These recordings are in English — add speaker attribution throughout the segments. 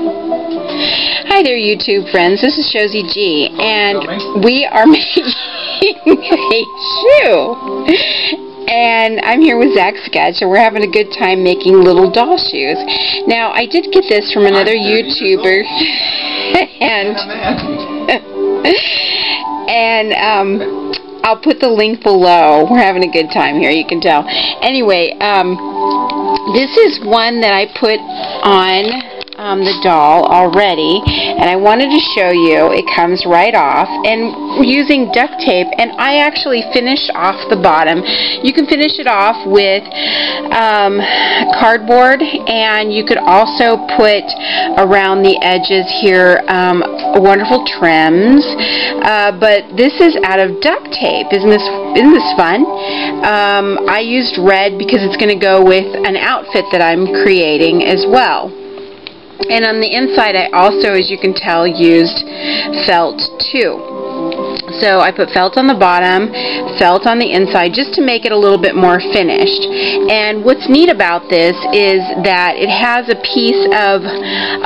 Speaker 1: Hi there, YouTube friends. This is Josie G, and we are making a shoe. And I'm here with Zach Sketch, and we're having a good time making little doll shoes. Now, I did get this from another YouTuber, and I'll put the link below. We're having a good time here, you can tell. Anyway, this is one that I put on the doll already, and I wanted to show you. It comes right off, and we're using duct tape, and I actually finished off the bottom. You can finish it off with cardboard, and you could also put around the edges here wonderful trims, but this is out of duct tape. Isn't this fun? I used red because it's going to go with an outfit that I'm creating as well. And on the inside, I also, as you can tell, used felt too. So I put felt on the bottom, felt on the inside, just to make it a little bit more finished. And what's neat about this is that it has a piece of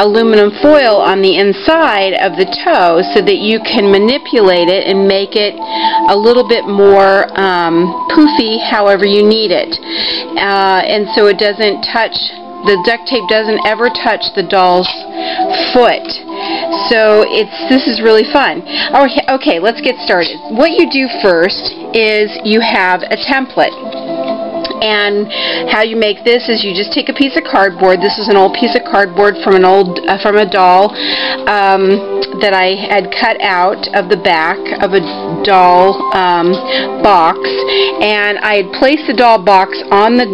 Speaker 1: aluminum foil on the inside of the toe so that you can manipulate it and make it a little bit more poofy however you need it. And so it doesn't touch. The duct tape doesn't ever touch the doll's foot. So this is really fun. Okay, let's get started. What you do first is you have a template. And how you make this is you just take a piece of cardboard. This is an old piece of cardboard from an from a doll that I had cut out of the back of a doll box, and I had placed the doll box on the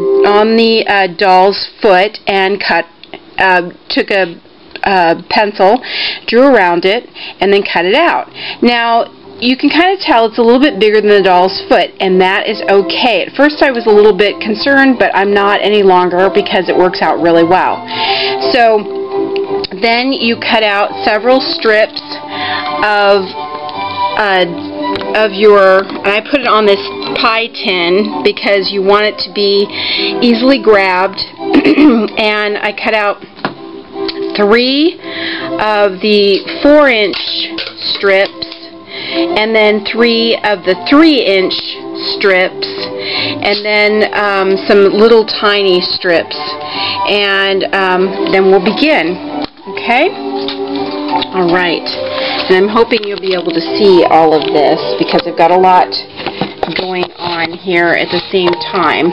Speaker 1: doll's foot and took a pencil, drew around it, and then cut it out. Now, you can kind of tell it's a little bit bigger than the doll's foot, and that is okay. At first I was a little bit concerned, but I'm not any longer because it works out really well. So then you cut out several strips of your, and I put it on this pie tin because you want it to be easily grabbed, and I cut out 3 of the 4-inch strips, and then 3 of the 3-inch strips, and then some little tiny strips, and then we'll begin. Okay? Alright. And I'm hoping you'll be able to see all of this because I've got a lot going on here at the same time.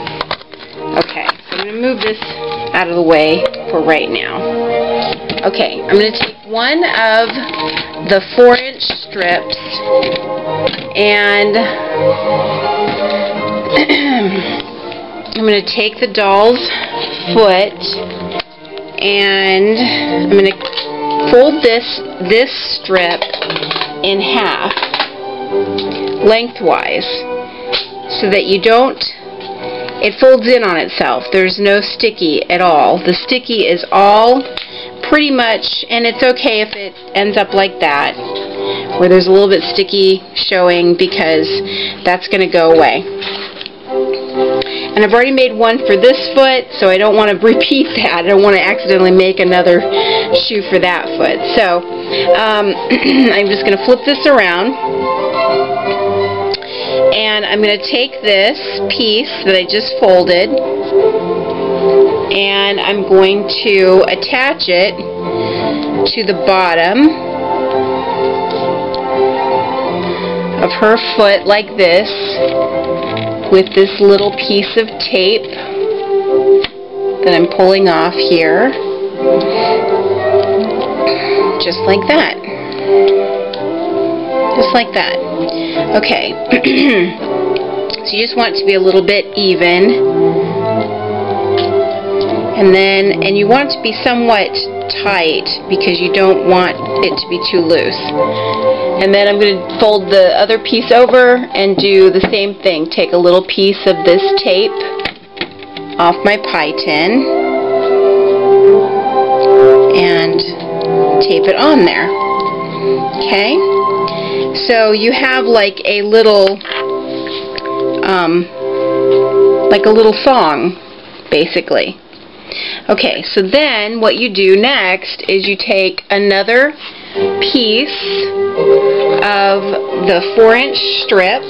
Speaker 1: Okay, so I'm going to move this out of the way for right now. Okay, I'm going to take one of the 4-inch strips, and I'm going to take the doll's foot, and I'm going to fold this strip in half lengthwise so that it folds in on itself. There's no sticky at all. The sticky is all pretty much, and it's okay if it ends up like that, where there's a little bit sticky showing, because that's going to go away. And I've already made one for this foot, so I don't want to repeat that. I don't want to accidentally make another shoe for that foot. So I'm just going to flip this around, and I'm going to take this piece that I just folded, and I'm going to attach it to the bottom of her foot like this, with this little piece of tape that I'm pulling off here, just like that. Just like that. Okay. So you just want it to be a little bit even, and you want it to be somewhat tight because you don't want it to be too loose. And then I'm going to fold the other piece over and do the same thing. Take a little piece of this tape off my pie tin and tape it on there. Okay? So you have like a little song, basically. Okay, so then what you do next is you take another piece of the 4-inch strip.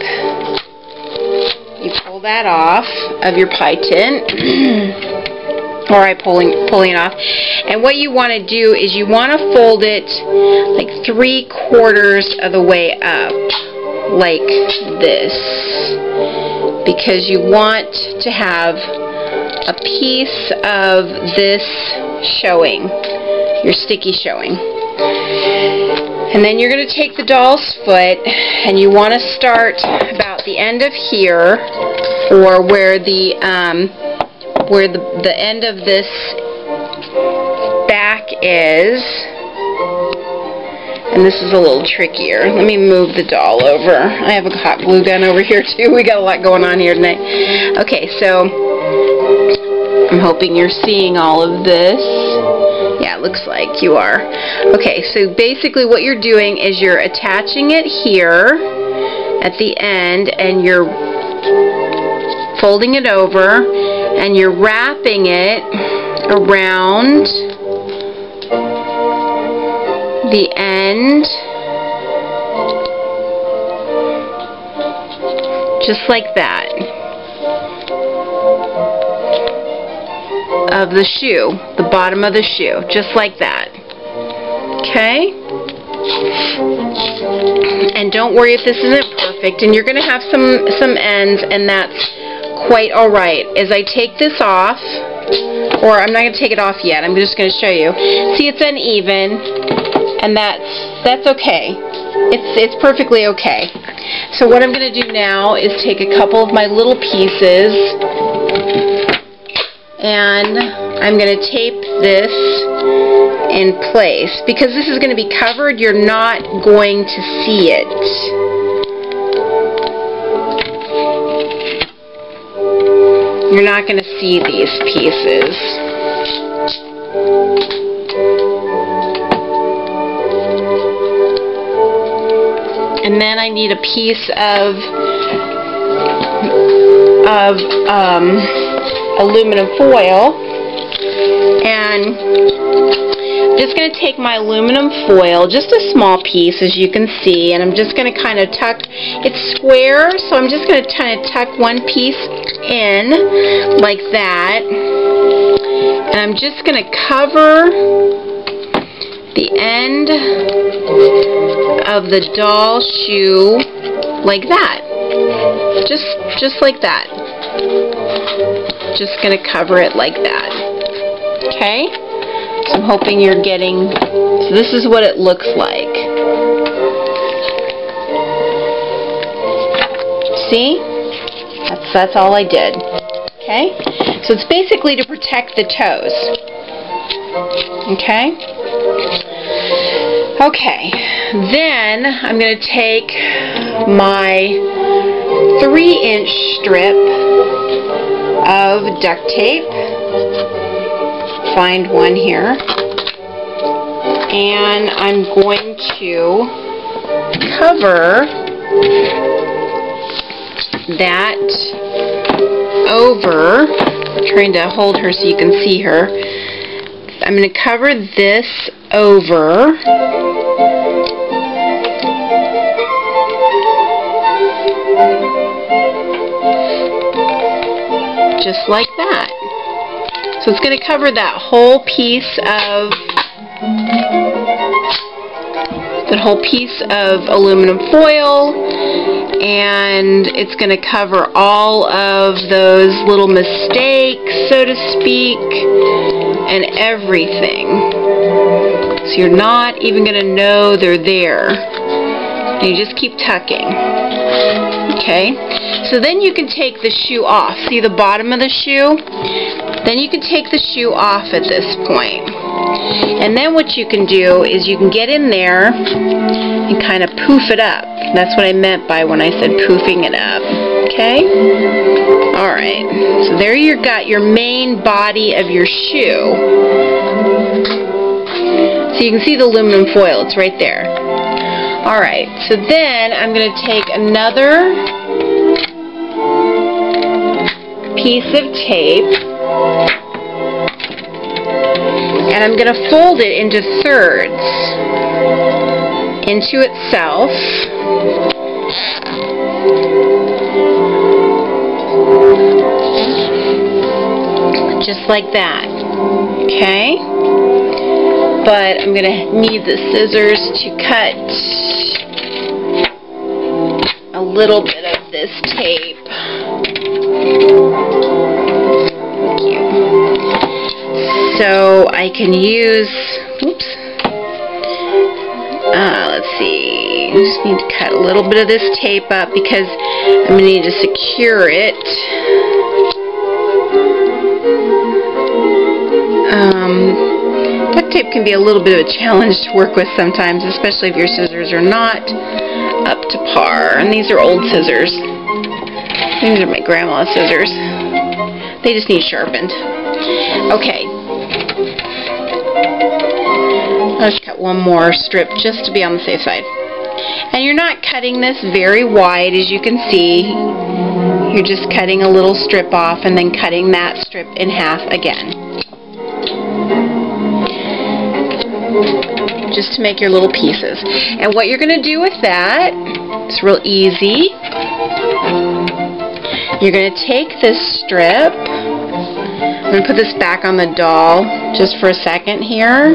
Speaker 1: You pull that off of your pie tin. Or I'm pulling it off. And what you want to do is you want to fold it like 3/4 of the way up, like this, because you want to have a piece of this showing, your sticky showing. And then you're going to take the doll's foot and you want to start about the end of here, or where the end of this back is. And this is a little trickier. Let me move the doll over. I have a hot glue gun over here too. We got a lot going on here tonight. Okay, so I'm hoping you're seeing all of this. Yeah, it looks like you are. Okay, so basically what you're doing is you're attaching it here at the end, and you're folding it over, and you're wrapping it around the end, just like that, of the shoe, the bottom of the shoe, just like that. Okay? And don't worry if this isn't perfect, and you're going to have some ends, and that's quite alright. As I take this off, or I'm not going to take it off yet, I'm just going to show you. See, it's uneven, and that's okay. It's perfectly okay. So what I'm going to do now is take a couple of my little pieces, and I'm going to tape this in place. Because this is going to be covered, you're not going to see it. You're not going to see these pieces. And then I need a piece of aluminum foil, and I'm just going to take my aluminum foil, just a small piece as you can see, and I'm just going to kind of tuck, it's square, so I'm just going to kind of tuck one piece in like that, and I'm just going to cover the end of the doll shoe like that, just like that. Just going to cover it like that. Okay? So I'm hoping you're getting, so this is what it looks like. See? That's all I did. Okay? So it's basically to protect the toes. Okay? Okay. Then I'm going to take my 3-inch strip of duct tape. Find one here. And I'm going to cover that over. I'm trying to hold her so you can see her. I'm going to cover this over. Just like that. So it's going to cover that whole piece of aluminum foil, and it's going to cover all of those little mistakes, so to speak, and everything. So you're not even going to know they're there. And you just keep tucking. Okay? So then you can take the shoe off. See the bottom of the shoe? Then you can take the shoe off at this point. And then what you can do is you can get in there and kind of poof it up. That's what I meant by when I said poofing it up. Okay? Alright. So there you got your main body of your shoe. So you can see the aluminum foil. It's right there. Alright. So then I'm going to take another piece of tape, And I'm going to fold it into thirds into itself. Just like that. Okay? But I'm going to need the scissors to cut a little bit of this tape. Thank you. So I can use, oops, let's see, I just need to cut a little bit of this tape up because I'm going to need to secure it. Duct tape can be a little bit of a challenge to work with sometimes, especially if your scissors are not up to par. And these are old scissors. These are my grandma's scissors. They just need sharpened. Okay. I'll just cut one more strip just to be on the safe side. And you're not cutting this very wide, as you can see. You're just cutting a little strip off and then cutting that strip in half again. Just to make your little pieces. And what you're going to do with that, it's real easy. You're going to take this strip. I'm going to put this back on the doll just for a second here.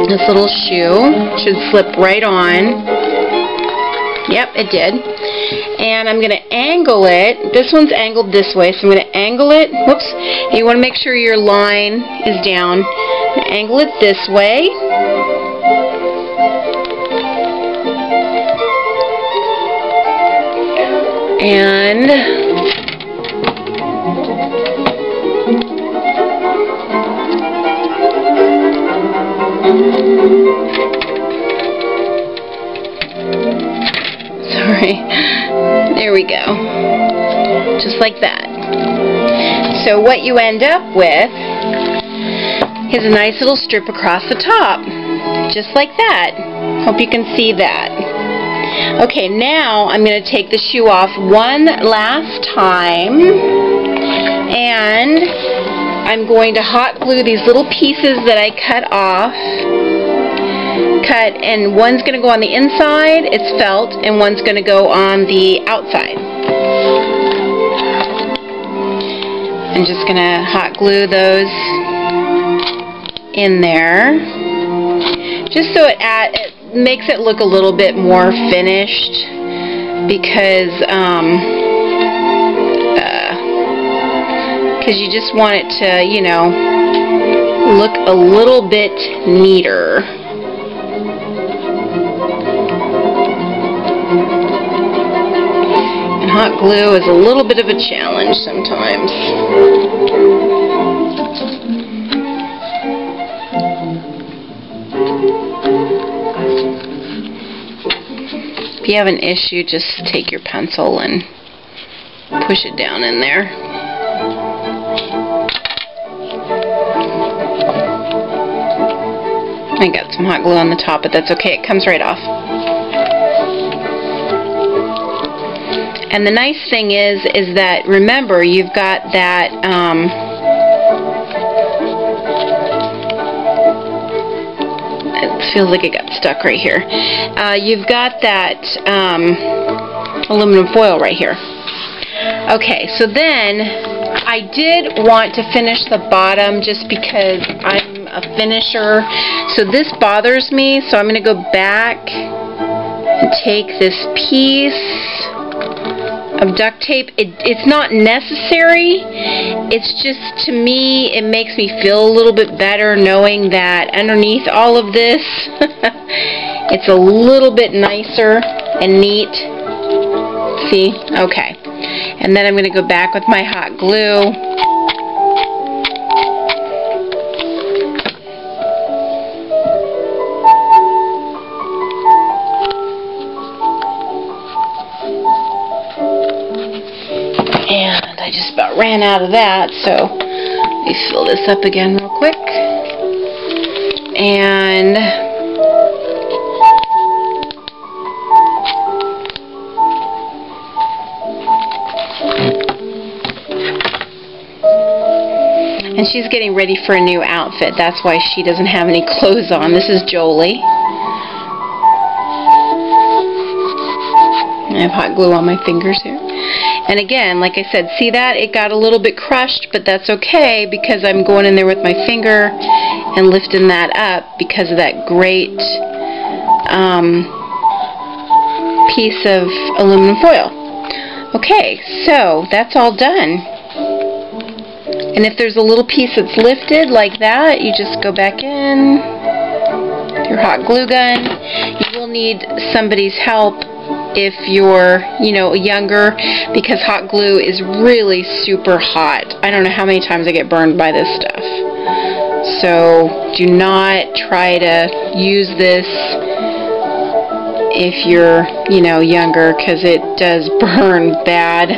Speaker 1: This little shoe should slip right on. Yep, it did. And I'm going to angle it. This one's angled this way, so I'm going to angle it. Whoops. You want to make sure your line is down. Angle it this way. And sorry. There we go. Just like that. So what you end up with is a nice little strip across the top. Just like that. Hope you can see that. Okay, now I'm going to take the shoe off one last time. And I'm going to hot glue these little pieces that I cut off. And one's going to go on the inside, it's felt, and one's going to go on the outside. I'm just going to hot glue those in there, just so it makes it look a little bit more finished, because you just want it to, you know, look a little bit neater. And hot glue is a little bit of a challenge sometimes. If you have an issue, just take your pencil and push it down in there. I got some hot glue on the top, but that's okay. It comes right off. And the nice thing is that, remember, you've got that it feels like it got stuck right here. You've got that aluminum foil right here. Okay, so then I did want to finish the bottom just because I'm a finisher. So this bothers me, so I'm going to go back and take this piece of duct tape. It's not necessary. It's just, to me, it makes me feel a little bit better knowing that underneath all of this, it's a little bit nicer and neat. See? Okay. And then I'm going to go back with my hot glue. And I just about ran out of that, so let me fill this up again real quick. And she's getting ready for a new outfit. That's why she doesn't have any clothes on. This is Jolie. I have hot glue on my fingers here. And again, like I said, see that? It got a little bit crushed, but that's okay because I'm going in there with my finger and lifting that up because of that great piece of aluminum foil. Okay, so that's all done. And if there's a little piece that's lifted like that, you just go back in, your hot glue gun. You will need somebody's help if you're, you know, younger, because hot glue is really super hot. I don't know how many times I get burned by this stuff. So do not try to use this if you're, you know, younger, because it does burn bad.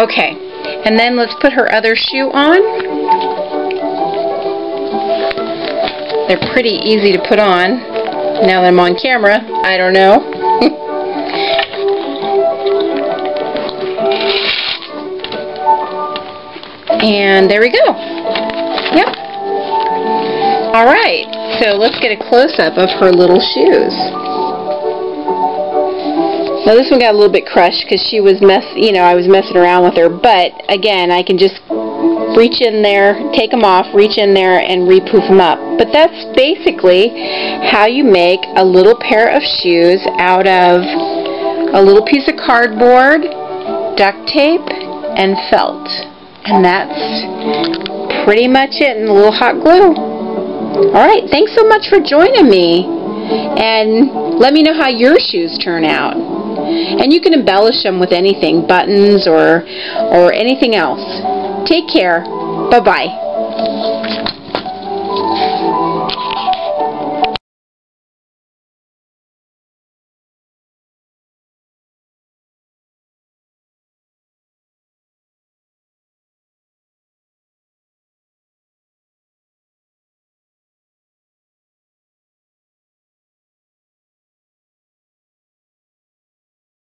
Speaker 1: Okay, and then let's put her other shoe on. They're pretty easy to put on. Now that I'm on camera, I don't know. And there we go. Yep. Alright, so let's get a close-up of her little shoes. Now this one got a little bit crushed because she was I was messing around with her, but again, I can just reach in there, take them off, reach in there, and re-poof them up. But that's basically how you make a little pair of shoes out of a little piece of cardboard, duct tape, and felt. And that's pretty much it, and a little hot glue. Alright, thanks so much for joining me. And let me know how your shoes turn out. And you can embellish them with anything, buttons or anything else. Take care. Bye-bye.